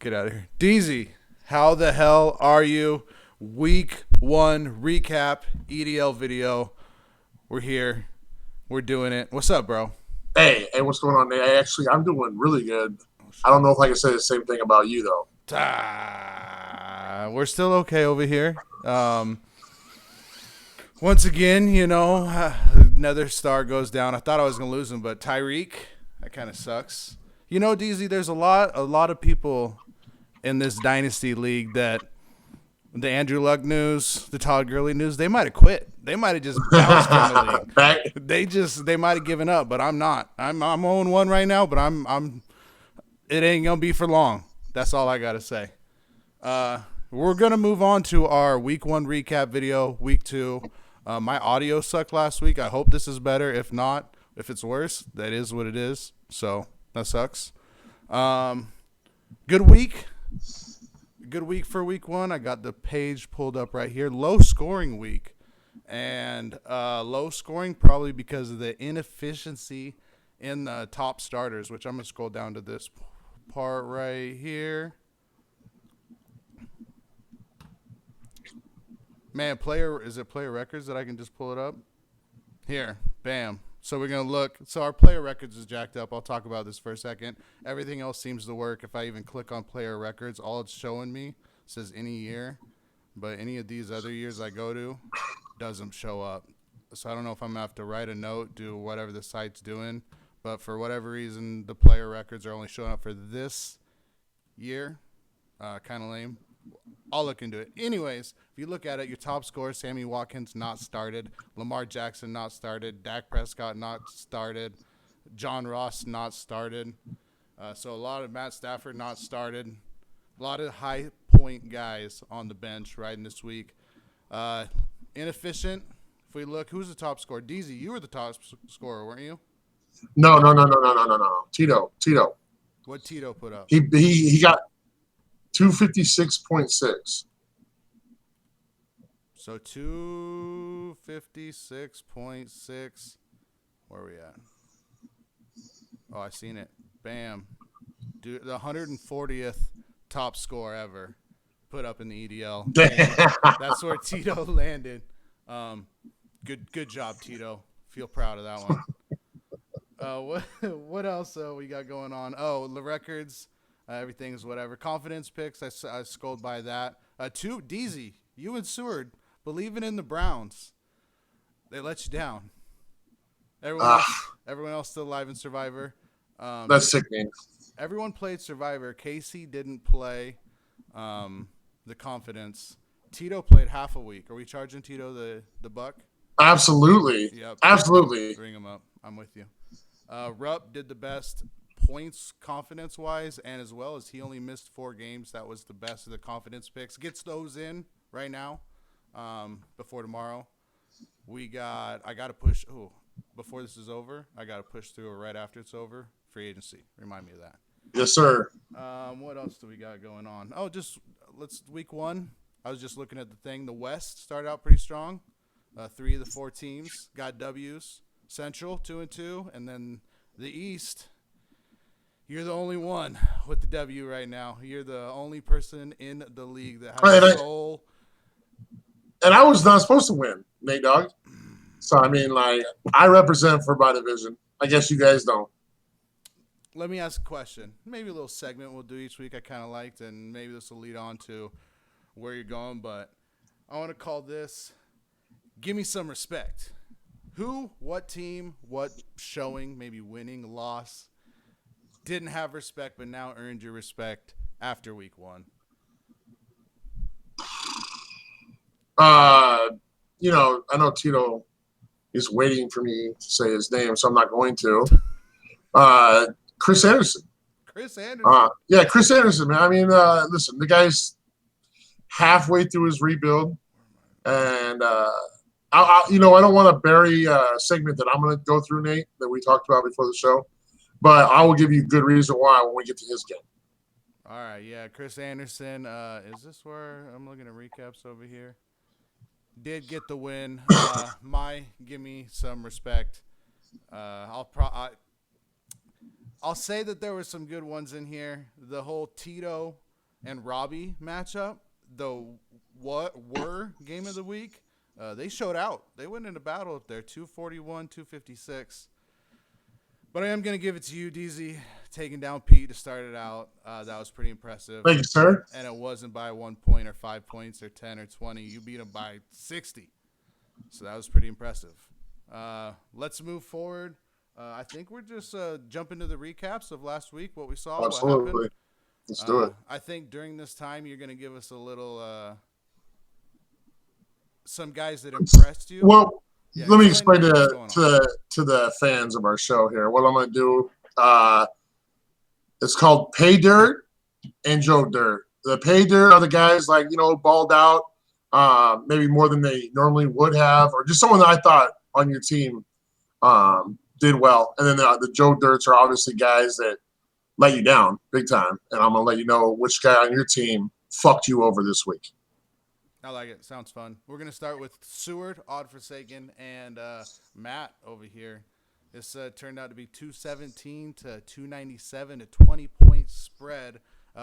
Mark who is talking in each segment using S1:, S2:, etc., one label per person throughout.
S1: Get out of here. DZ, how the hell are you? Week 1 recap, EDL video. We're here. We're doing it. What's up, bro?
S2: Hey, what's going on? Hey, actually, I'm doing really good. I don't know if I can say the same thing about you, though.
S1: We're still okay over here. Once again, another star goes down. I thought I was going to lose him, but Tyreek, that kind of sucks. DZ, there's a lot of people in this dynasty league that the Andrew Luck news, the Todd Gurley news, they might have quit. They might have just bounced from the league.
S2: Back-
S1: They might have given up, but I'm not. I'm 0-1 right now, but I'm it ain't gonna be for long. That's all I gotta say. We're gonna move on to our week 1 recap video. Week 2. My audio sucked last week. I hope this is better. If not, if it's worse, that is what it is. So that sucks. Good week. Good week for week 1. I got the page pulled up right here. Low scoring week. And low scoring probably because of the inefficiency in the top starters, which I'm going to scroll down to this part right here. Man, is it player records that I can just pull it up? Here, bam. So we're going to look. So our player records is jacked up. I'll talk about this for a second. Everything else seems to work. If I even click on player records, all it's showing me says any year. But any of these other years I go to doesn't show up. So I don't know if I'm going to have to write a note, do whatever the site's doing. But for whatever reason, the player records are only showing up for this year. Kind of lame. I'll look into it. Anyways, if you look at it, your top scorer, Sammy Watkins, not started. Lamar Jackson, not started. Dak Prescott, not started. John Ross, not started. So a lot of Matt Stafford, not started. A lot of high-point guys on the bench riding this week. Inefficient. If we look, who's the top scorer? DZ, you were the top scorer, weren't you?
S2: No. Tito.
S1: What Tito put up?
S2: He got 256.6.
S1: So 256.6. Where are we at? Oh, I seen it. Bam. Dude, the 140th top score ever put up in the EDL. That's where Tito landed. Good job, Tito. Feel proud of that one. What else we got going on? Oh, the records. Everything's whatever. Confidence picks. I scrolled by that. DZ, you and Seward believing in the Browns. They let you down. Everyone else still alive in Survivor.
S2: That's sickening.
S1: Everyone played Survivor. Casey didn't play the Confidence. Tito played half a week. Are we charging Tito the buck?
S2: Absolutely.
S1: Yep.
S2: Absolutely.
S1: Bring him up. I'm with you. Rupp did the best points confidence-wise, and as well as he only missed 4 games. That was the best of the confidence picks. Gets those in right now before tomorrow. I got to push. Before this is over, I got to push through, or right after it's over, free agency. Remind me of that.
S2: Yes, sir.
S1: What else do we got going on? Week 1. I was just looking at the thing. The West started out pretty strong. 3 of the 4 teams got W's. Central 2-2, and then the East. You're the only one with the W right now. You're the only person in the league that has a soul.
S2: And I was not supposed to win, Nate Dogg. So, I represent for my division. I guess you guys don't.
S1: Let me ask a question. Maybe a little segment we'll do each week I kind of liked, and maybe this will lead on to where you're going. But I want to call this, Give Me Some Respect. Who, what team, what showing, maybe winning, loss, didn't have respect but now earned your respect after week 1?
S2: I know Tito is waiting for me to say his name, so I'm not going to. Chris Anderson.
S1: Chris Anderson?
S2: Yeah, Chris Anderson, man. Listen, the guy's halfway through his rebuild, and I don't want to bury a segment that I'm going to go through, Nate, that we talked about before the show, but I will give you a good reason why when we get to his game.
S1: All right, yeah, Chris Anderson. Is this where I'm looking at recaps over here? Did get the win. Give me some respect. I'll say that there were some good ones in here. The whole Tito and Robbie matchup, the what were game of the week, they showed out. They went into battle up there, 241, 256. But I am going to give it to you, DZ, taking down Pete to start it out. That was pretty impressive.
S2: Thank you, sir.
S1: And it wasn't by 1 point or 5 points or 10 or 20. You beat him by 60. So that was pretty impressive. Let's move forward. I think we're just jumping to the recaps of last week, what we saw,
S2: Absolutely.
S1: what happened.
S2: Let's do it.
S1: I think during this time, you're going to give us a little some guys that impressed you.
S2: Well,
S1: Yeah,
S2: let me explain
S1: what's
S2: to
S1: going on.
S2: to the fans of our show here what I'm going to do. It's called Pay Dirt and Joe Dirt. The Pay Dirt are the guys like, balled out, maybe more than they normally would have, or just someone that I thought on your team did well. And then the Joe Dirts are obviously guys that let you down big time. And I'm going to let you know which guy on your team fucked you over this week.
S1: I like it. Sounds fun. We're going to start with Seward, Odd Forsaken, and Matt over here. This turned out to be 217 to 297, a 20-point spread.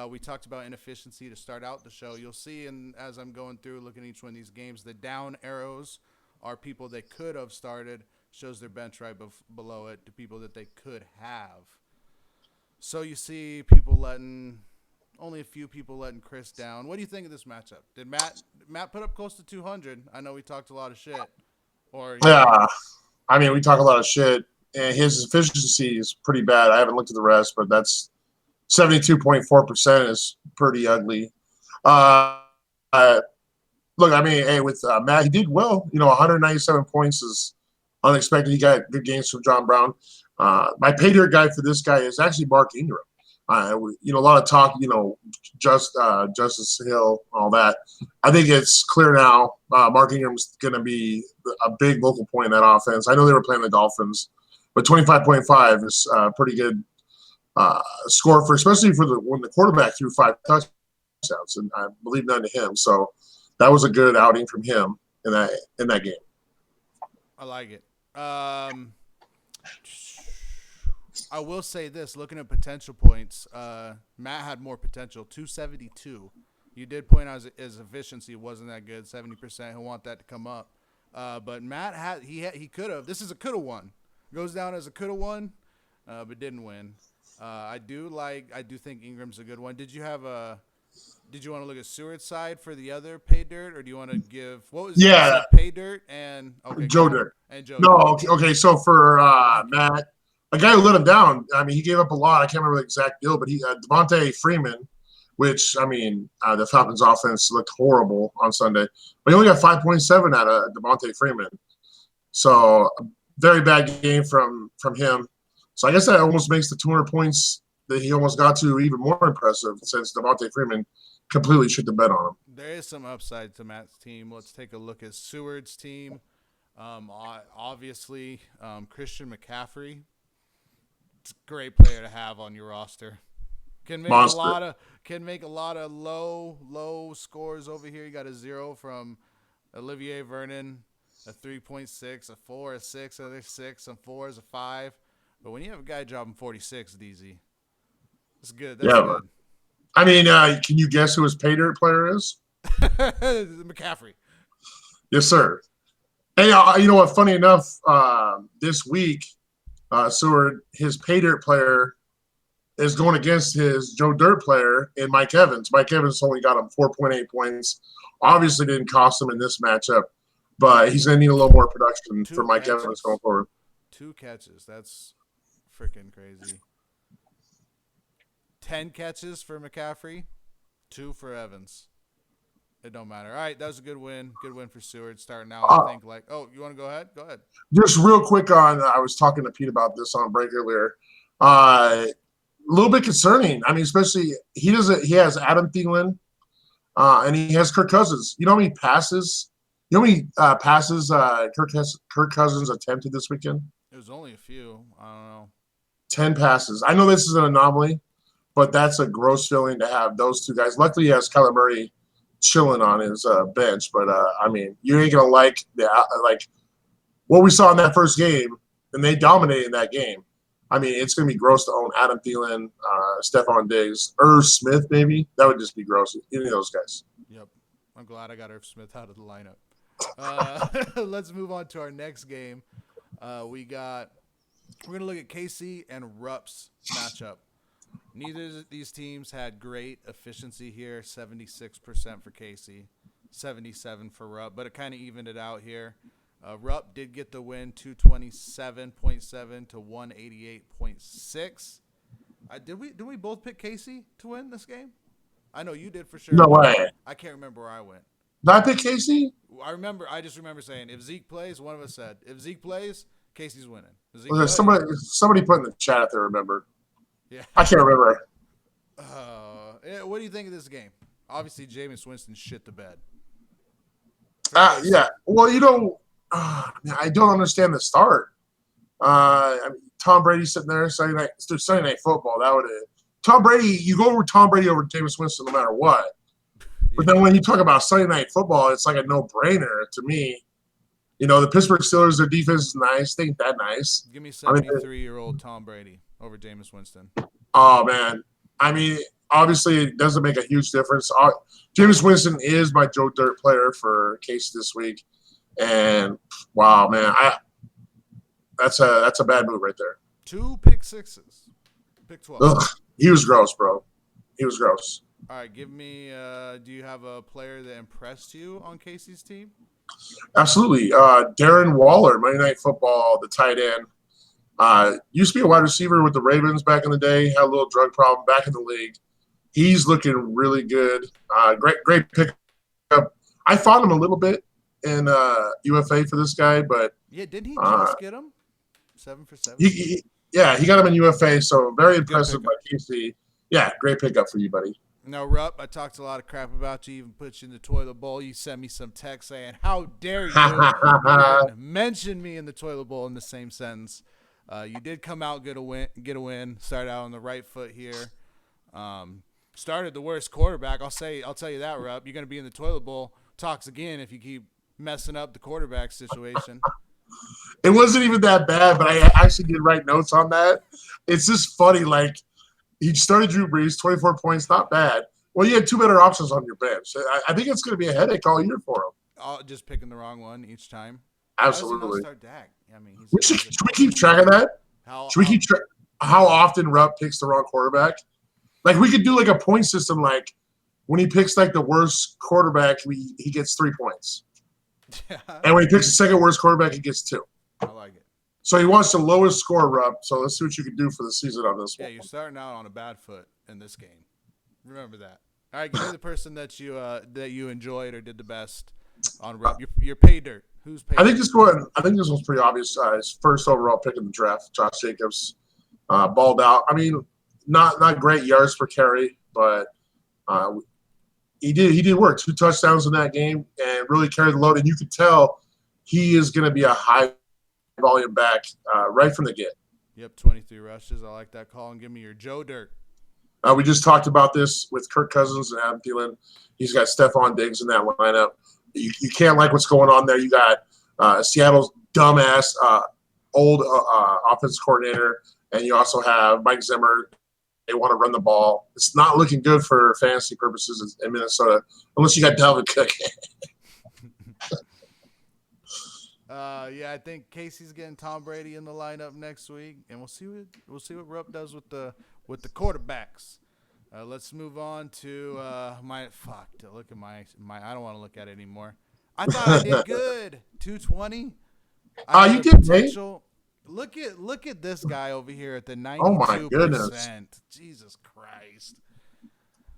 S1: We talked about inefficiency to start out the show. You'll see, and as I'm going through looking at each one of these games, the down arrows are people that could have started, shows their bench right below it, to people that they could have. So you see people only a few people letting Chris down. What do you think of this matchup? Did Matt put up close to 200? I know we talked a lot of shit.
S2: Yeah, I mean, we talk a lot of shit, and his efficiency is pretty bad. I haven't looked at the rest, but that's 72.4% is pretty ugly. Look, I mean, hey, with Matt, he did well. 197 points is unexpected. He got good games from John Brown. My pay dirt guy for this guy is actually Mark Ingram. A lot of talk, Justice Hill, all that. I think it's clear now. Mark Ingram's going to be a big local point in that offense. I know they were playing the Dolphins, but 25.5 is a pretty good score especially for when the quarterback threw 5 touchdowns, and I believe none to him. So that was a good outing from him in that game.
S1: I like it. I will say this, looking at potential points, Matt had more potential, 272. You did point out his efficiency wasn't that good, 70%. He'll want that to come up. But Matt he could have. This is a could have won. Goes down as a could have won, but didn't win. I do think Ingram's a good one. Did you want to look at Seward's side for the other pay dirt, or do you want to give pay dirt and
S2: Joe Dirt
S1: and Joe?
S2: No,
S1: Dirt.
S2: okay. So for Matt, a guy who let him down. I mean, he gave up a lot. I can't remember the exact deal, but he Devontae Freeman, which I mean, the Falcons' offense looked horrible on Sunday, but he only got 5.7 out of Devontae Freeman. So very bad game from him. So I guess that almost makes the 200 points that he almost got to even more impressive, since Devontae Freeman completely shit the bed on him.
S1: There is some upside to Matt's team. Let's take a look at Seward's team. Obviously, Christian McCaffrey. It's a great player to have on your roster. Can make a lot of low scores over here. You got a 0 from Olivier Vernon, a 3.6, a 4, a 6, another 6, some 4s, a 5. But when you have a guy dropping 46, DZ, that's good. That's good.
S2: I mean, can you guess who his pay dirt player is?
S1: McCaffrey.
S2: Yes, sir. Hey, you know what? Funny enough, this week, Seward, his pay dirt player is going against his Joe Dirt player in Mike Evans. Mike Evans only got him 4.8 points. Obviously didn't cost him in this matchup, but he's going to need a little more production for Mike Evans going forward.
S1: 2 catches. That's freaking crazy. 10 catches for McCaffrey, 2 for Evans. It don't matter. All right, that was a good win. Good win for Seward. Starting out, I think you want to go ahead? Go ahead.
S2: Just real quick I was talking to Pete about this on break earlier. A little bit concerning. I mean, especially he has Adam Thielen, and he has Kirk Cousins. You know how many passes? Kirk Cousins attempted this weekend?
S1: It was only a few. I don't know.
S2: 10 passes. I know this is an anomaly, but that's a gross feeling to have those two guys. Luckily, he has Kyler Murray chilling on his bench, but I mean, you ain't gonna like what we saw in that first game, and they dominated that game. I mean, it's going to be gross to own Adam Thielen, Stephon Diggs, Irv Smith, maybe. That would just be gross. Any of those guys.
S1: Yep. I'm glad I got Irv Smith out of the lineup. Let's move on to our next game. We're going to look at KC and Rupp's matchup. Neither of these teams had great efficiency here. 76% for KC, 77 for Rupp, but it kind of evened it out here. Rupp did get the win, 227.7 to 188.6. Did we both pick KC to win this game? I know you did for sure.
S2: No way.
S1: I can't remember where I went.
S2: Did I pick Casey?
S1: I just remember saying if Zeke plays, one of us said if Zeke plays, Casey's winning.
S2: Was there somebody put in the chat if they remember?
S1: Yeah.
S2: I can't remember.
S1: What do you think of this game? Obviously, Jameis Winston shit the bed.
S2: Yeah. Well, I don't understand the start. I mean, Tom Brady sitting there Sunday night football. That would Tom Brady. You go over Tom Brady over Jameis Winston no matter what. But then when you talk about Sunday night football, it's like a no-brainer to me. You know, the Pittsburgh Steelers, their defense is nice. They ain't that nice.
S1: Give me 73-year-old Tom Brady over Jameis Winston.
S2: Oh, man. I mean, obviously, it doesn't make a huge difference. Jameis Winston is my Joe Dirt player for Case this week. And, wow, man, that's a bad move right there.
S1: 2 pick sixes. Pick 12.
S2: Ugh, he was gross, bro. He was gross.
S1: All right, give me do you have a player that impressed you on Casey's team?
S2: Absolutely. Darren Waller, Monday Night Football, the tight end. Used to be a wide receiver with the Ravens back in the day. Had a little drug problem back in the league. He's looking really good. Great pickup. I fought him a little bit in UFA for this guy, but
S1: yeah, didn't he just get him 7 for 7?
S2: He got him in UFA. So very impressive by Casey. Yeah, great pickup for you, buddy.
S1: No, Rupp, I talked a lot of crap about you, even put you in the toilet bowl. You sent me some text saying, how dare you mention me in the toilet bowl in the same sentence. You did come out, get a win, started out on the right foot here. Started the worst quarterback. I'll tell you that, Rupp. You're going to be in the toilet bowl talks again if you keep messing up the quarterback situation.
S2: It wasn't even that bad, but I actually did write notes on that. It's just funny, like, he started Drew Brees, 24 points, not bad. Well, you had 2 better options on your bench. I think it's going to be a headache all year for him.
S1: Just picking the wrong one each time.
S2: Absolutely.
S1: Start Dak? I mean,
S2: should we keep track of that? Should we keep track how often Rupp picks the wrong quarterback? Like, we could do like a point system. Like, when he picks like the worst quarterback, he gets 3 points. Yeah. And when he picks the second worst quarterback, he gets 2.
S1: I like it.
S2: So he wants the lowest score, Rupp. So let's see what you can do for the season on this one.
S1: Yeah, you're starting out on a bad foot in this game. Remember that. All right, give me the person that you enjoyed or did the best on Rupp. Your pay dirt. Who's pay?
S2: I think this one's pretty obvious. His first overall pick in the draft, Josh Jacobs, balled out. I mean, not great yards per carry, but he did work. 2 touchdowns in that game and really carried the load. And you could tell he is going to be a high volume back right from the get.
S1: Yep, 23 rushes. I like that call. And give me your Joe Dirt.
S2: We just talked about this with Kirk Cousins and Adam Thielen. He's got Stephon Diggs in that lineup. You can't like what's going on there. You got Seattle's dumbass old offense coordinator, and you also have Mike Zimmer. They want to run the ball. It's not looking good for fantasy purposes in Minnesota, unless you got Dalvin Cook.
S1: Yeah, I think Casey's getting Tom Brady in the lineup next week, and we'll see what Rupp does with the quarterbacks. Let's move on to look at my. I don't want to look at it anymore. I thought I did good. 220.
S2: You did great.
S1: Look at this guy over here at the 92%.
S2: Oh my goodness.
S1: Jesus Christ.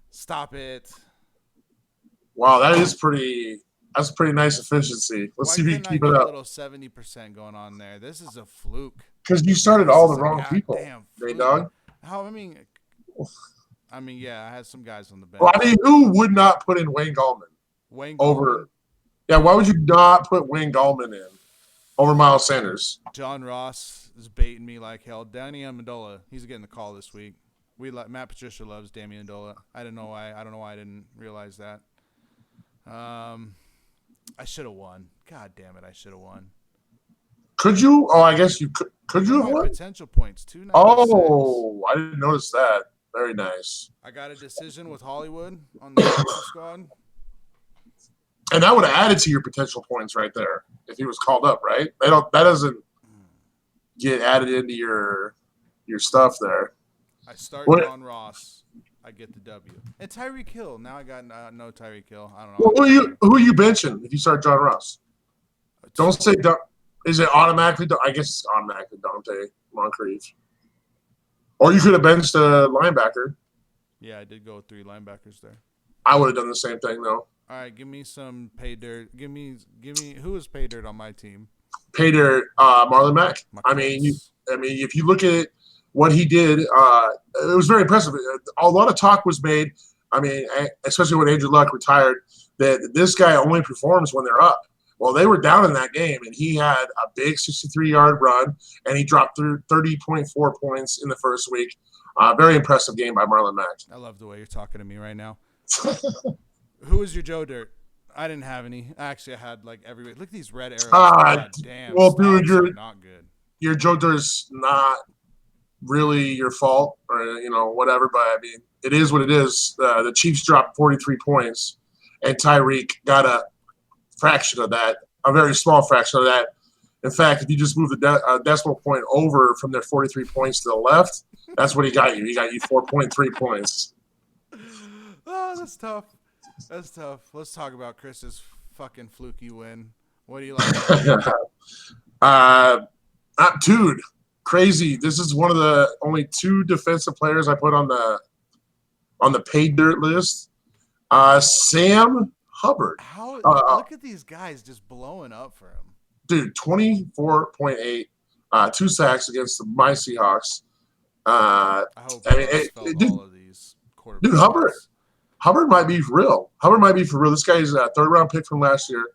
S1: Stop it.
S2: Wow, that's a pretty nice efficiency. Let's see if you can keep it up.
S1: A little 70% going on there. This is a fluke.
S2: Because you started all the wrong people. Hey, dog.
S1: I mean, yeah, I had some guys on the bench.
S2: Well, I mean, who would not put in Wayne Gallman? Over? Yeah, why would you not put Wayne Gallman in over Miles Sanders?
S1: John Ross is baiting me like hell. Danny Amendola, he's getting the call this week. Matt Patricia loves Danny Amendola. I don't know why I didn't realize that. I should have won. God damn it, I should have won.
S2: Could you? Oh, I guess you could. Could
S1: Look
S2: you
S1: at
S2: have
S1: my
S2: won?
S1: potential points, 296.
S2: Oh, I didn't notice that. Very nice.
S1: I got a decision with Hollywood on the practice squad.
S2: And that would have added to your potential points right there if he was called up, right? That doesn't get added into your stuff there.
S1: I start
S2: What?
S1: John Ross. I get the W. And Tyreek Hill. Now I got no Tyreek Hill. I don't know.
S2: Well, who are you benching if you start John Ross? Don't say is it automatically? I guess it's automatically Dante Moncrief. Or you could have benched a linebacker.
S1: Yeah, I did go with 3 linebackers there.
S2: I would have done the same thing though.
S1: All right, give me some pay dirt. Give me who is pay dirt on my team?
S2: Pay dirt, Marlon Mack.
S1: My
S2: I
S1: Colts.
S2: mean, if you look at what he did, it was very impressive. A lot of talk was made. I mean, especially when Andrew Luck retired, that this guy only performs when they're up. Well, they were down in that game, and he had a big 63-yard run, and he dropped through 30.4 points in the first week. Very impressive game by Marlon Mack.
S1: I love the way you're talking to me right now. Who is your Joe Dirt? I didn't have any. Actually, I had like every. Look at these red arrows. God damn.
S2: Well, dude,
S1: you're not good.
S2: Your Joe Dirt's not really your fault, or whatever. But I mean, it is what it is. The Chiefs dropped 43 points, and Tyreek got a fraction of that, a very small fraction of that. In fact, if you just move the decimal point over from their 43 points to the left, that's what he got you. He got you 4.3 points.
S1: Oh, that's tough. That's tough. Let's talk about Chris's fucking fluky win. What do you like?
S2: Dude, crazy. This is one of the only 2 defensive players I put on the paid dirt list. Sam Hubbard.
S1: Look at these guys just blowing up for him.
S2: Dude, 24.8, 2 sacks against my Seahawks.
S1: I hope all of these quarterbacks.
S2: Dude, Hubbard might be for real. This guy's a 3rd-round pick from last year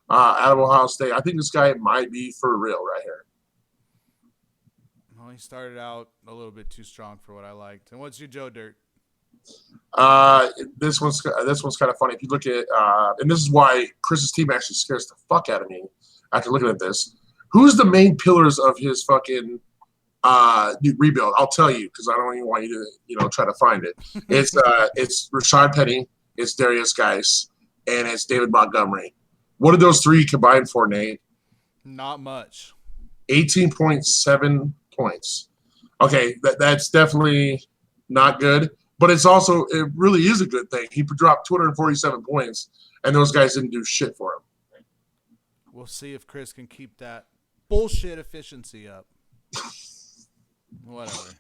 S2: out of Ohio State. I think this guy might be for real right here.
S1: Well, he started out a little bit too strong for what I liked. And what's your Joe Dirt?
S2: This one's kind of funny. If you look at and this is why Chris's team actually scares the fuck out of me after looking at this. Who's the main pillars of his fucking rebuild? I'll tell you because I don't even want you to try to find it. It's Rashad Penny, it's Darius Geis, and it's David Montgomery. What did those 3 combine for, Nate?
S1: Not much.
S2: 18.7 points. Okay, that's definitely not good. But it really is a good thing. He dropped 247 points, and those guys didn't do shit for him.
S1: We'll see if Chris can keep that bullshit efficiency up. Whatever.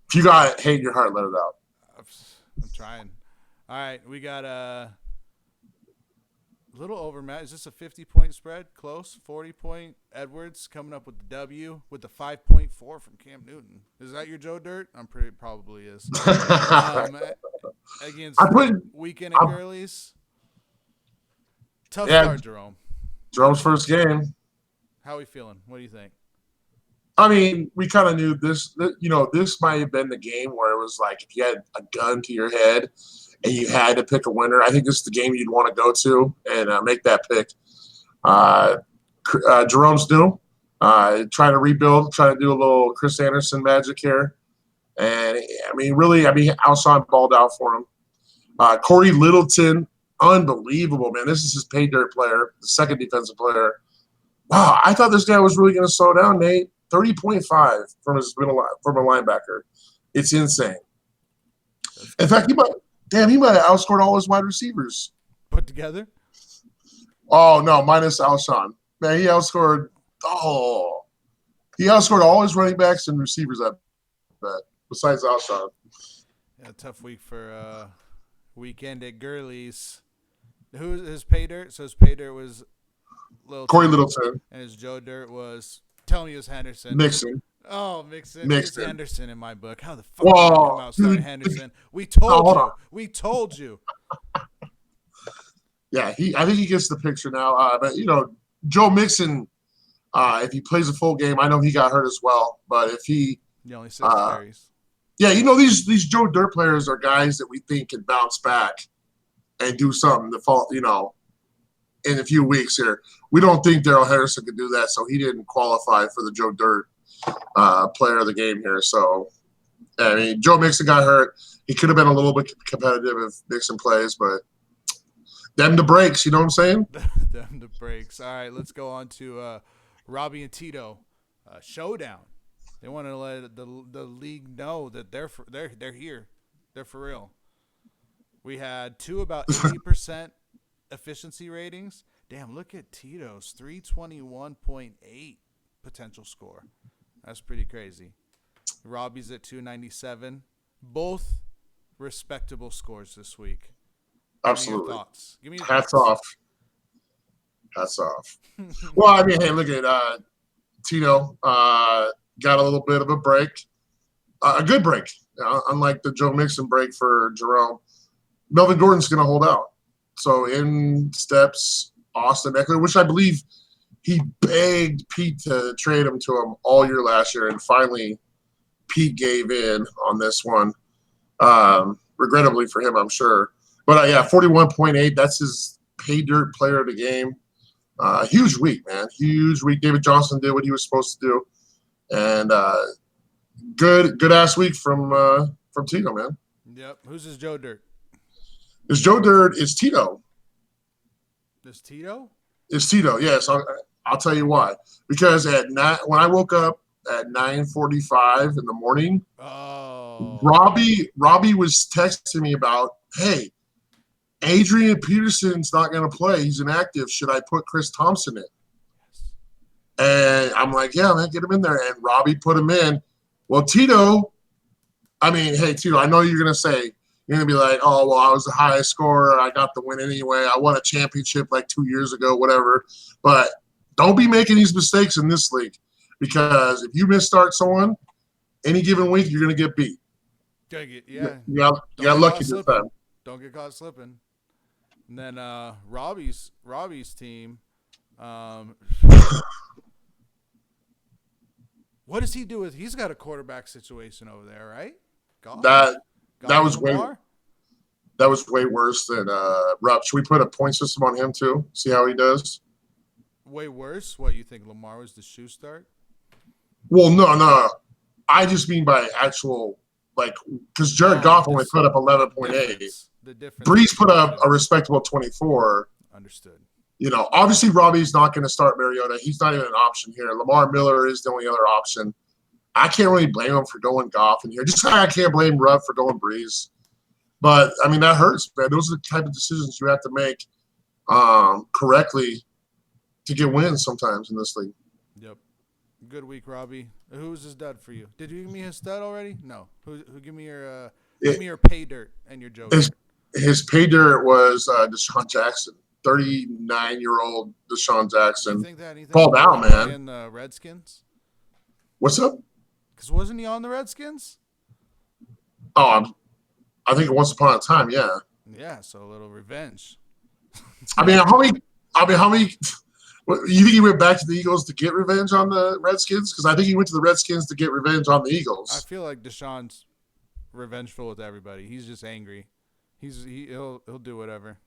S2: If you got hate in your heart, let it out.
S1: I'm trying. All right, we got a little overmatch. Is this a 50-point spread? Close. 40-point. Edwards coming up with the W with the 5.4 from Cam Newton. Is that your Joe Dirt? Probably is. Against Weekend at Gurley's. Tough start, Jerome.
S2: Jerome's first game.
S1: How are we feeling? What do you think?
S2: I mean, we kind of knew this. This might have been the game where it was like if you had a gun to your head and you had to pick a winner. I think this is the game you'd want to go to and make that pick. Jerome's new, trying to rebuild, trying to do a little Chris Anderson magic here. And, Alshon balled out for him. Corey Littleton, unbelievable, man. This is his pay dirt player, the second defensive player. Wow, I thought this guy was really going to slow down, Nate. 30.5 from a linebacker. It's insane. In fact, he might have outscored all his wide receivers.
S1: Put together?
S2: Oh, no, minus Alshon. Man, he outscored all his running backs and receivers, I bet, besides Alshon.
S1: Yeah, tough week for Weekend at Gurley's. Who is his pay dirt? So his pay dirt was
S2: Corey Littleton.
S1: And his Joe Dirt was, tell me it was Henderson.
S2: Mixon.
S1: Oh, Mixon. It's Henderson in my book. How the fuck
S2: did
S1: you come out starting Henderson? We told you. We told you.
S2: Yeah, I think he gets the picture now. But Joe Mixon, if he plays a full game, I know he got hurt as well. But if he
S1: only 6 carries.
S2: Yeah, these Joe Dirt players are guys that we think can bounce back and do something to fall, in a few weeks here. We don't think Darrell Henderson could do that, so he didn't qualify for the Joe Dirt. player of the game here. So, I mean, Joe Mixon got hurt. He could have been a little bit competitive if Mixon plays, but them the breaks, you know what I'm saying?
S1: Them the breaks. All right, let's go on to Robbie and Tito showdown. They want to let the league know that they're here. They're for real. We had two about 80% efficiency ratings. Damn, look at Tito's 321.8 potential score. That's pretty crazy. Robbie's at 297. Both respectable scores this week.
S2: Absolutely.
S1: Give me your thoughts. Give me your
S2: Hats
S1: thoughts.
S2: off. Hats off. Well, I mean, hey, look at Tito. Got a little bit of a break. A good break. Unlike the Joe Mixon break for Jerome. Melvin Gordon's going to hold out. So in steps Austin Eckler, which I believe he begged Pete to trade him to him all year last year, and finally Pete gave in on this one. Regrettably for him, I'm sure. But, 41.8, that's his pay dirt player of the game. Huge week, man. Huge week. David Johnson did what he was supposed to do. And good-ass week from Tito, man.
S1: Yep. Who's his Joe Dirt?
S2: His Joe Dirt is Tito.
S1: This Tito?
S2: It's Tito, yes. I'll tell you why. Because when I woke up at 9:45 in the morning, Robbie was texting me about, hey, Adrian Peterson's not going to play. He's inactive. Should I put Chris Thompson in? And I'm like, yeah, man, get him in there. And Robbie put him in. Well, Tito, hey, Tito, I know you're going to say, you're going to be like, oh, well, I was the highest scorer. I got the win anyway. I won a championship like 2 years ago, whatever. But don't be making these mistakes in this league, because if you misstart someone, any given week, you're going to get beat.
S1: Yeah.
S2: You got lucky this time.
S1: Don't get caught slipping. And then Robbie's team. What does he do with? He's got a quarterback situation over there, right?
S2: That was way worse than Rupp. Should we put a point system on him too? See how he does?
S1: Way worse? What, you think Lamar was the shoe start?
S2: Well, no. I just mean by actual, because Jared Goff only put up 11.8.
S1: The difference.
S2: Breeze put up a respectable 24.
S1: Understood.
S2: Obviously Robbie's not going to start Mariota. He's not even an option here. Lamar Miller is the only other option. I can't really blame him for going Goff in here. Just like I can't blame Rupp for going Breeze. But, that hurts, man. Those are the type of decisions you have to make correctly to get wins sometimes in this league.
S1: Yep. Good week, Robbie. Who's his dud for you? Did you give me his stud already? No. Who give me your pay dirt and your Joe.
S2: His pay dirt was Deshaun Jackson. 39-year-old Deshaun Jackson. Called out, man.
S1: In the Redskins?
S2: What's up?
S1: Because wasn't he on the Redskins?
S2: Oh, I think once upon a time, yeah.
S1: Yeah, so a little revenge.
S2: How many? You think he went back to the Eagles to get revenge on the Redskins? Because I think he went to the Redskins to get revenge on the Eagles.
S1: I feel like Deshaun's revengeful with everybody. He's just angry. He'll do whatever.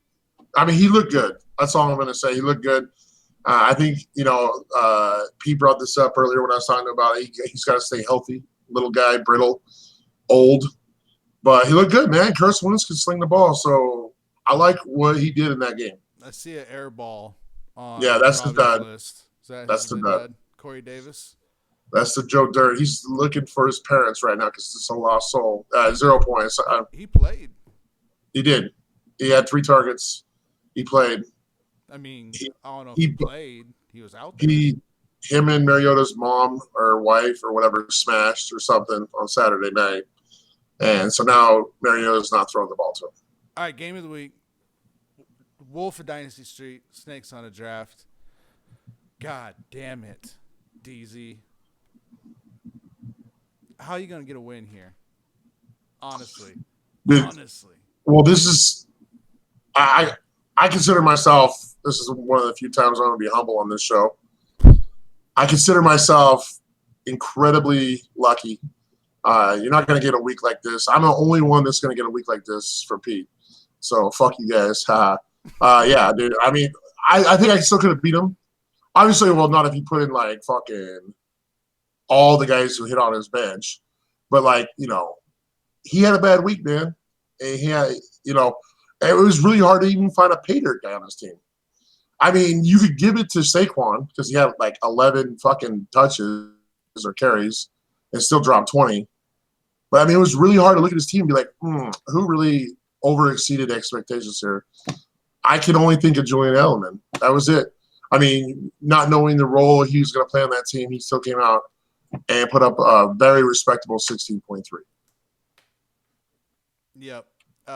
S2: He looked good. That's all I'm going to say. He looked good. I think, Pete brought this up earlier when I was talking about it. He's got to stay healthy. Little guy, brittle, old. But he looked good, man. Carson Wentz could sling the ball. So I like what he did in that game.
S1: I see an air ball on
S2: that's the dud.
S1: List.
S2: That's the dud.
S1: Corey Davis?
S2: That's the Joe Dirt. He's looking for his parents right now because it's a lost soul. 0 points.
S1: He played.
S2: He did. He had 3 targets. He played.
S1: I don't know if he played. He was out there.
S2: Him and Mariota's mom or wife or whatever smashed or something on Saturday night. And so now Mariota's not throwing the ball to him.
S1: All right, game of the week. Wolf of Dynasty Street, Snakes on a Draft. God damn it, DZ. How are you going to get a win here? Honestly.
S2: Well, this is – I consider myself – this is one of the few times I'm going to be humble on this show. I consider myself incredibly lucky. You're not going to get a week like this. I'm the only one that's going to get a week like this from Pete. So, fuck you guys. Yeah, dude. I think I still could have beat him. Obviously, well, not if you put in, fucking all the guys who hit on his bench. But like, he had a bad week, man. And he had, it was really hard to even find a pay dirt guy on his team. I mean, you could give it to Saquon because he had like 11 fucking touches or carries and still dropped 20. But I mean, it was really hard to look at his team and be like, who really over exceeded expectations here? I can only think of Julian Edelman. That was it. I mean, not knowing the role he was going to play on that team, he still came out and put up a very respectable 16.3.
S1: Yep.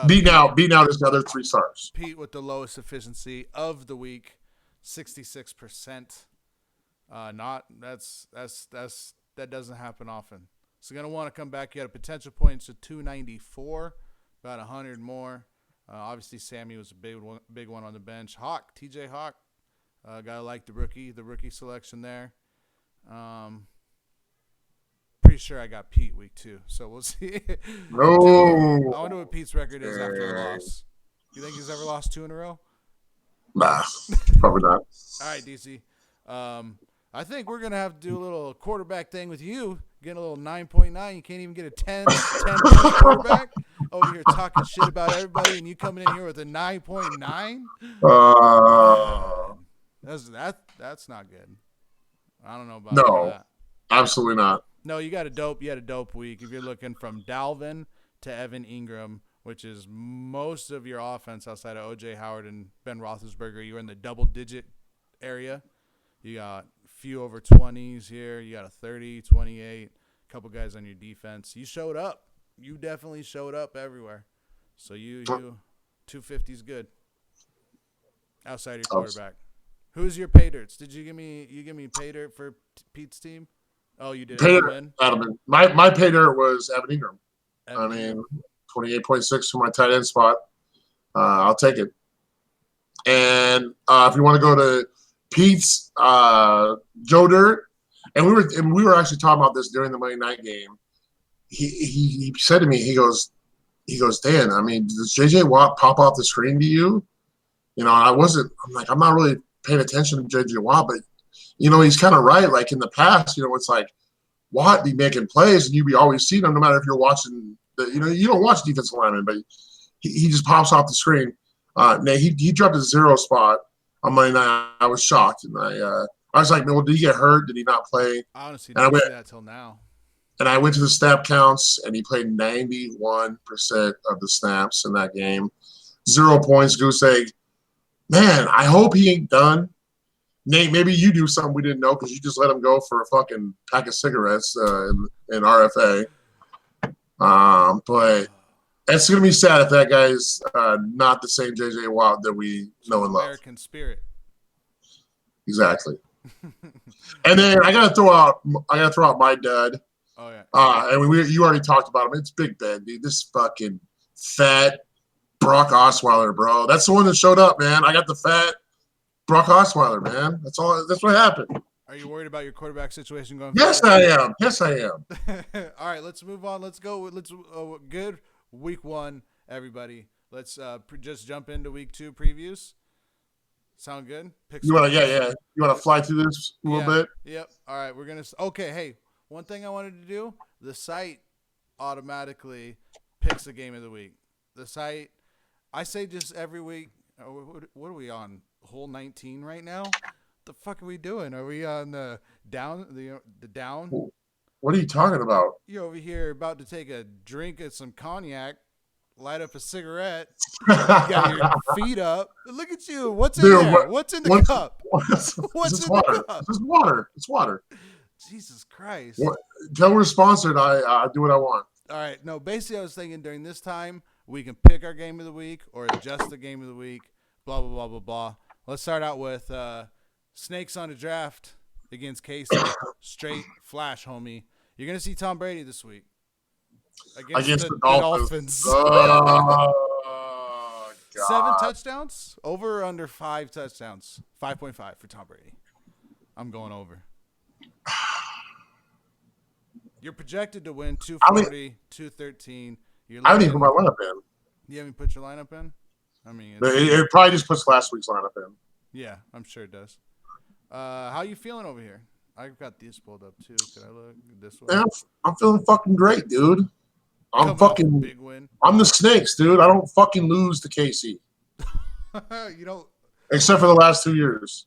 S2: Beating out his other 3 stars.
S1: Pete with the lowest efficiency of the week, 66%. That doesn't happen often. So gonna want to come back. You had a potential points of 294, about 100 more. Obviously, Sammy was a big one on the bench. TJ Hawk, gotta like the rookie selection there. Pretty sure I got Pete week 2, so we'll see.
S2: No.
S1: I wonder what Pete's record is after a loss. You think he's ever lost 2 in a row?
S2: Nah, probably not.
S1: All right, DC. I think we're going to have to do a little quarterback thing with you. Getting a little 9.9. You can't even get a 10 quarterback over here talking shit about everybody, and you coming in here with a 9.9? That's not good. I don't know about that.
S2: Absolutely not.
S1: No, you had a dope week. If you're looking from Dalvin to Evan Ingram, which is most of your offense outside of O.J. Howard and Ben Roethlisberger, you're in the double-digit area. You got a few over 20s here. You got a 30, 28, a couple guys on your defense. You showed up. You definitely showed up everywhere. So you 250 is good outside your quarterback. Who's your pay dirts? Did you give me pay dirt for Pete's team? Oh, you did.
S2: Edelman. My pay dirt was Evan Ingram. 28.6 for my tight end spot. I'll take it. And if you want to go to Pete's Joe Dirt, and we were actually talking about this during the Monday night game. He said to me, he goes, Dan, I mean, does JJ Watt pop off the screen to you? I'm like, I'm not really paying attention to JJ Watt, but he's kind of right. Like in the past, it's like Watt be making plays and you be always seeing him, no matter if you're watching you don't watch defensive linemen, but he just pops off the screen. He dropped a 0 spot on Monday night. I was shocked, and I was like, well, did he get hurt? Did he not play?
S1: I honestly didn't see that till now.
S2: And I went to the snap counts, and he played 91% of the snaps in that game. 0 points, goose egg. Man, I hope he ain't done. Nate, maybe you do something we didn't know because you just let him go for a fucking pack of cigarettes in RFA. But it's going to be sad if that guy's not the same JJ Watt that we know and love.
S1: American spirit.
S2: Exactly. And then I got to throw out my dud.
S1: Oh yeah.
S2: And you already talked about him. It's Big Ben, dude. This fucking fat Brock Osweiler, bro. That's the one that showed up, man. I got the fat Brock Osweiler, man. That's what happened.
S1: Are you worried about your quarterback situation going
S2: forward? Yes, I am.
S1: All right, let's move on. Let's go. Good week 1, everybody. Let's just jump into week 2 previews. Sound good?
S2: You want to You want to fly through this a little bit?
S1: Yep. All right, we're gonna. Okay, hey, one thing I wanted to do: the site automatically picks the game of the week. The site, I say, just every week. What are we on? Hole 19 right now? What the fuck are we doing? Are we on the down? The down?
S2: What are you talking about?
S1: You're over here about to take a drink of some cognac, light up a cigarette, you got your feet up. Look at you. What's in there? What's in the cup? What's in the cup?
S2: It's water. It's water.
S1: Jesus Christ.
S2: Until we're sponsored, I do what I want.
S1: All right. No, basically I was thinking during this time, we can pick our game of the week or adjust the game of the week, blah, blah, blah, blah, blah. Let's start out with Snakes on a Draft against Casey. Straight flash, homie. You're going to see Tom Brady this week. Against the Dolphins.
S2: Oh, God.
S1: 7 touchdowns? Over or under 5 touchdowns? 5.5 for Tom Brady. I'm going over. You're projected to win 240, 213.
S2: I haven't even put my lineup in.
S1: You haven't put your lineup in? I mean,
S2: it probably just puts last week's lineup in.
S1: Yeah, I'm sure it does. How you feeling over here? I've got these pulled up too. Could I look this way?
S2: Man, I'm feeling fucking great, dude. I'm
S1: Coming off a
S2: fucking.
S1: big win.
S2: I'm the Snakes, dude. I don't fucking lose to Casey,
S1: You know,
S2: except for the last 2 years.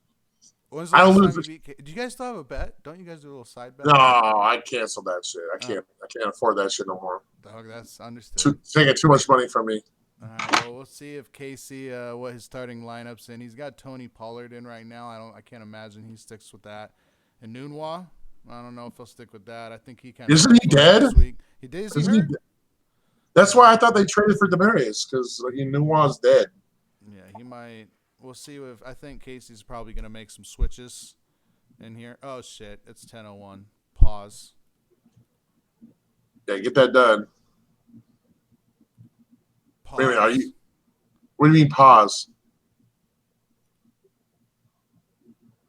S1: when's the
S2: I don't
S1: last
S2: lose.
S1: time you beat? Do you guys still have a bet? Don't you guys do a little side bet?
S2: No, I canceled that shit. I
S1: Oh,
S2: can't. I can't afford that shit no more.
S1: dog, that's understood.
S2: Taking too much money from me.
S1: All right, well, we'll see if Casey what his starting lineups in. He's got Tony Pollard in right now. I can't imagine he sticks with that. And Nunwa, I don't know if he'll stick with that. I think he kind of
S2: Isn't he dead?
S1: this week. He did. Is he
S2: Isn't he?
S1: hurt?
S2: That's why I thought they traded for Demarius because he knew was dead.
S1: Yeah, he might. We'll see if I think Casey's probably gonna make some switches in here. Oh shit, it's 10:01. Pause.
S2: Yeah, get that done.
S1: Pause.
S2: Wait a minute, are you? What do you mean pause?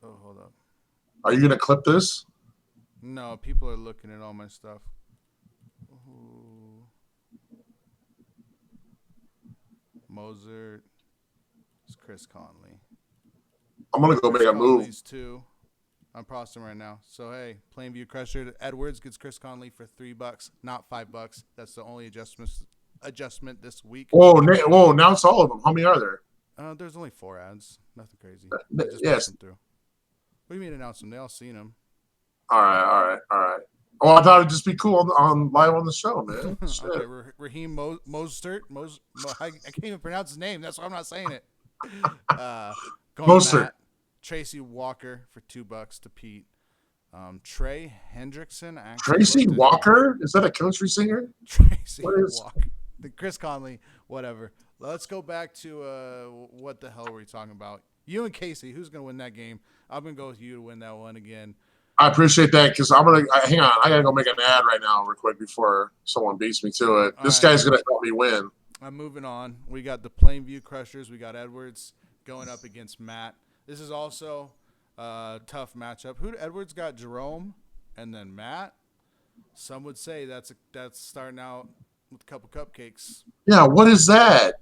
S1: Oh, hold up.
S2: Are you gonna clip this?
S1: No, people are looking at all my stuff. Ooh. Mozart. It's Chris Conley.
S2: I'm gonna go
S1: Chris
S2: make a move.
S1: Conley's too. I'm processing right now. So hey, Plainview Crusher Edwards gets Chris Conley for $3, not $5. That's the only adjustment this week.
S2: Whoa! Now it's all of them. How many are there?
S1: There's only 4 ads. Nothing crazy. Just
S2: Yes.
S1: them through. What do you mean announce them? They all seen them.
S2: All right. Oh, I thought it'd just be cool on live on the show, man.
S1: Okay, Raheem Mostert. I can't even pronounce his name. That's why I'm not saying it.
S2: Mostert.
S1: Tracy Walker for $2 to Pete. Trey Hendrickson.
S2: Tracy Walker? Is that a country singer?
S1: Tracy
S2: What is-
S1: Walker. The Chris Conley, whatever. Let's go back to what the hell were we talking about? You and Casey, who's going to win that game? I'm going to go with you to win that one again.
S2: I appreciate that because hang on. I gotta go make an ad right now, real quick, before someone beats me to it. This guy's gonna help me win.
S1: I'm moving on. We got the Plainview Crushers. We got Edwards going up against Matt. This is also a tough matchup. Edwards got Jerome, and then Matt. Some would say that's starting out with a couple cupcakes.
S2: Yeah, what is that?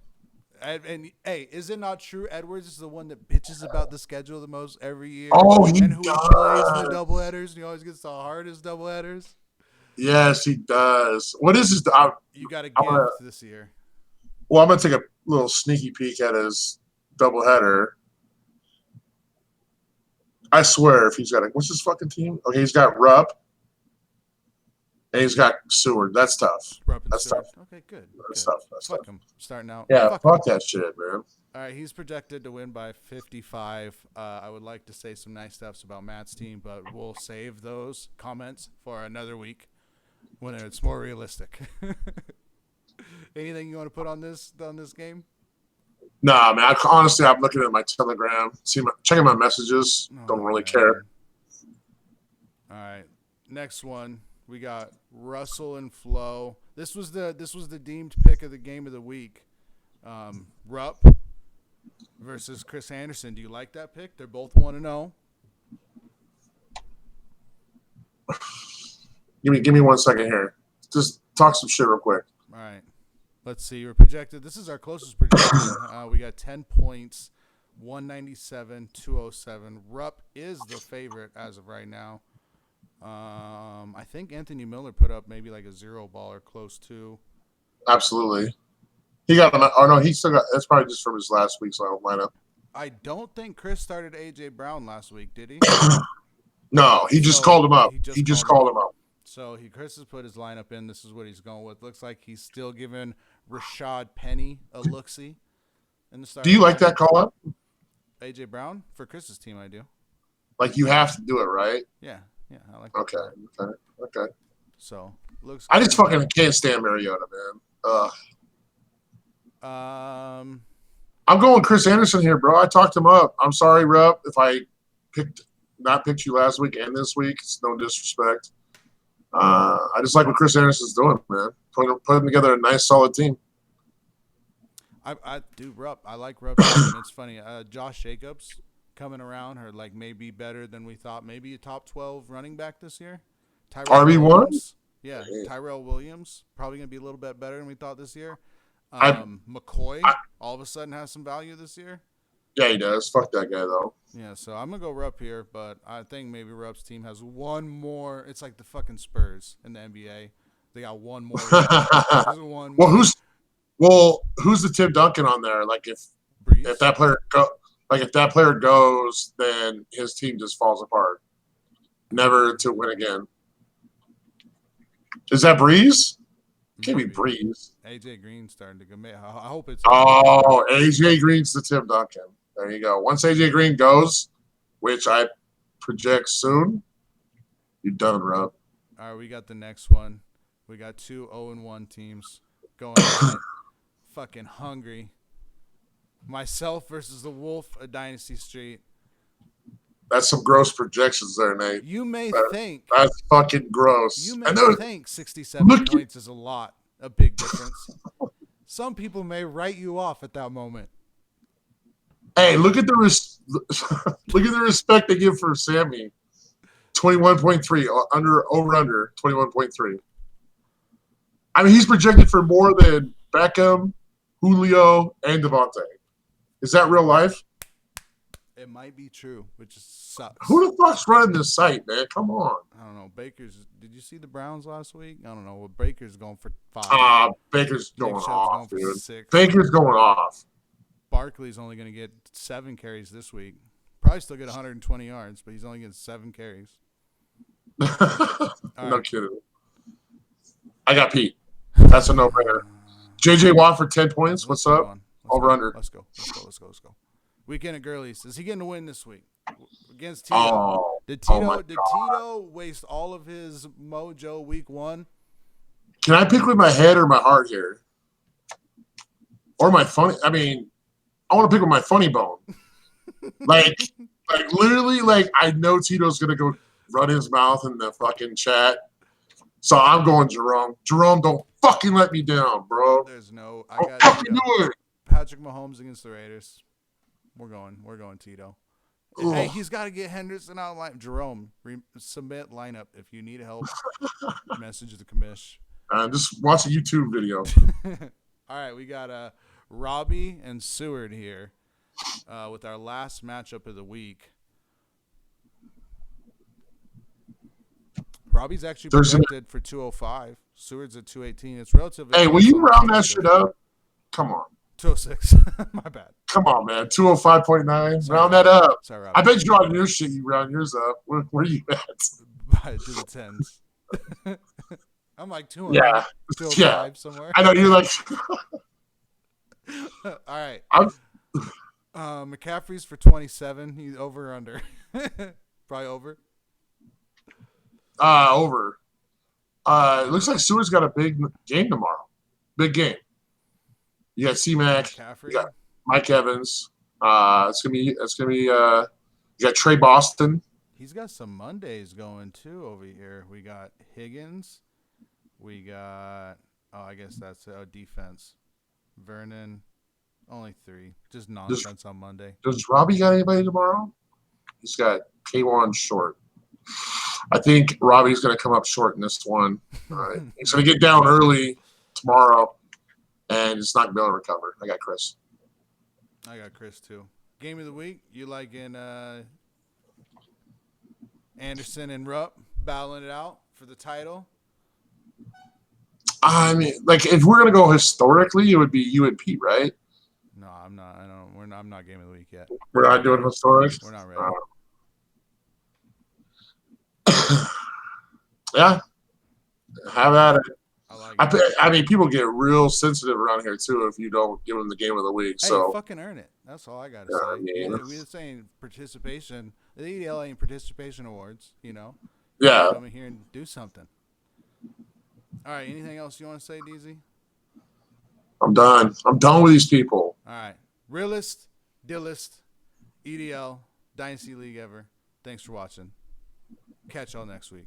S1: And hey, is it not true? Edwards is the one that bitches about the schedule the most every year.
S2: Oh, he
S1: and who
S2: does.
S1: He plays in the doubleheaders, and he always gets the hardest doubleheaders.
S2: Yes, he does. What is his?
S1: You got a gift this year.
S2: Well, I'm gonna take a little sneaky peek at his doubleheader. I swear, if he's got what's his fucking team? Okay, he's got Rupp. And he's got Seward. That's tough. That's tough.
S1: Okay, good.
S2: That's tough. That's
S1: Fuck
S2: tough.
S1: him. Starting out.
S2: Yeah, fuck that shit, man.
S1: All right, he's projected to win by 55. I would like to say some nice stuffs about Matt's team, but we'll save those comments for another week when it's more realistic. Anything you want to put on this game?
S2: Nah, man. Honestly, I'm looking at my Telegram, checking my messages. Don't really care.
S1: All right, next one. We got Russell and Flo. This was the deemed pick of the game of the week. Rupp versus Chris Anderson. Do you like that pick? They're both 1-0.
S2: Give me 1 second here. Just talk some shit real quick.
S1: All right. Let's see. We're projected. This is our closest projection. We got 10 points, 197, 207. Rupp is the favorite as of right now. I think Anthony Miller put up maybe like a 0 ball or close to.
S2: Absolutely. He got him. Oh no, he still got. That's probably just from his last week's lineup.
S1: I don't think Chris started AJ Brown last week, did he?
S2: No, he just called him up. He just called him up.
S1: So Chris has put his lineup in. This is what he's going with. Looks like he's still giving Rashad Penny a look-see in the start.
S2: Do you like that call up?
S1: AJ Brown for Chris's team, I do.
S2: Like you have to do it, right?
S1: Yeah, I like.
S2: Okay.
S1: So looks.
S2: I just fucking can't stand Mariota, man. I'm going Chris Anderson here, bro. I talked him up. I'm sorry, Rupp, if I not picked you last week and this week. It's no disrespect. I just like what Chris Anderson's doing, man. Putting together a nice, solid team.
S1: I do Rupp. I like Rupp. It's funny. Josh Jacobs coming around, or like maybe better than we thought. Maybe a top 12 running back this year.
S2: RB1?
S1: Yeah, Tyrell Williams probably gonna be a little bit better than we thought this year. McCoy all of a sudden has some value this year.
S2: Yeah, he does. Fuck that guy though.
S1: Yeah, so I'm gonna go Rupp here, but I think maybe Rupp's team has one more. It's like the fucking Spurs in the NBA. They got one more win. There's one
S2: well,
S1: more.
S2: who's the Tim Duncan on there? Like if
S1: Breeze.
S2: that player if that player goes, then his team just falls apart, never to win again. Is that Breeze? Can't be
S1: Maybe.
S2: Breeze.
S1: AJ Green's starting to go. I hope it's AJ Green.
S2: Oh, AJ Green's the Tim Duncan. There you go. Once AJ Green goes, which I project soon, you're done, Rob.
S1: All right, we got the next one. We got two 0-1 teams going at it. Fucking hungry. Myself versus the Wolf of Dynasty Street.
S2: That's some gross projections there, Nate.
S1: You may think
S2: That's fucking gross.
S1: you
S2: I
S1: may
S2: know.
S1: think 67 points is a big difference. Some people may write you off at that moment.
S2: Hey, look at the look at the respect they give for Sammy. 21.3 over 21.3. I mean, he's projected for more than Beckham, Julio, and Devontae. Is that real life?
S1: It might be true, which sucks.
S2: Who the fuck's running this site, man? Come on.
S1: I don't know. Baker's. Did you see the Browns last week? I don't know. Well, Baker's going for 5.
S2: Baker's going
S1: Nick Chubb's
S2: off,
S1: going for
S2: dude.
S1: 6.
S2: Baker's going off.
S1: Barkley's only going to get 7 carries this week. Probably still get 120 yards, but he's only getting 7 carries.
S2: No
S1: right.
S2: kidding. I got Pete. That's a no-brainer. JJ Watt for 10 points. What's up? Over under.
S1: Let's go. Weekend at Gurley's. Is he getting a win this week against Tito?
S2: Oh,
S1: Did
S2: God.
S1: Tito waste all of his mojo week 1?
S2: Can I pick with my head or my heart here? Or my funny? I mean, I want to pick with my funny bone. like literally, I know Tito's gonna go run his mouth in the fucking chat. So I'm going Jerome. Jerome, don't fucking let me down, bro.
S1: There's no. I
S2: Don't
S1: got
S2: fucking do it.
S1: Patrick Mahomes against the Raiders. We're going Tito.
S2: Ugh.
S1: Hey, he's got to get Henderson out of line. Jerome, submit lineup if you need help. Message the commish.
S2: Just watch a YouTube video.
S1: All right, we got Robbie and Seward here with our last matchup of the week. Robbie's actually projected for 205. Seward's at 218. It's relatively.
S2: Hey, will you round that shit up? Come on.
S1: 206. My bad.
S2: Come on, man. 205.9.
S1: Sorry,
S2: Round that up.
S1: Sorry, Robbie.
S2: I bet you on your shit you round yours up. Where are you at?
S1: By to the tens. I'm like 200.
S2: Yeah.
S1: 205 somewhere.
S2: I know you're like.
S1: All right.
S2: I'm,
S1: McCaffrey's for 27. He's over or under? Probably over.
S2: over. It looks like Seward's got a big game tomorrow. Big game. You got C-Mac.
S1: McCaffrey.
S2: You got Mike Evans. It's gonna be. You got Trey Boston.
S1: He's got some Mondays going too over here. We got Higgins. We got. Oh, I guess that's defense. Vernon. Only 3. Just nonsense on Monday.
S2: Does Robbie got anybody tomorrow? He's got K1 short. I think Robbie's going to come up short in this one. He's going to get down early tomorrow, and it's not going to be able to recover. I got Chris.
S1: I got Chris, too. Game of the week, you like in Anderson and Rupp battling it out for the title?
S2: I mean, if we're going to go historically, it would be you and Pete, right?
S1: No, I'm not. I don't. I'm not game of the week yet.
S2: We're not doing historic?
S1: We're not ready.
S2: Yeah. Have at it.
S1: I like it.
S2: I mean, people get real sensitive around here, too, if you don't give them the game of the week.
S1: Hey,
S2: So
S1: fucking earn it. That's all I got to say.
S2: I mean,
S1: We're saying participation. The EDL ain't participation awards,
S2: yeah.
S1: Come in here and do something. All right. Anything else you want to say, DZ?
S2: I'm done. I'm done with these people.
S1: All right. Realist, Dillist, EDL, Dynasty League ever. Thanks for watching. Catch y'all next week.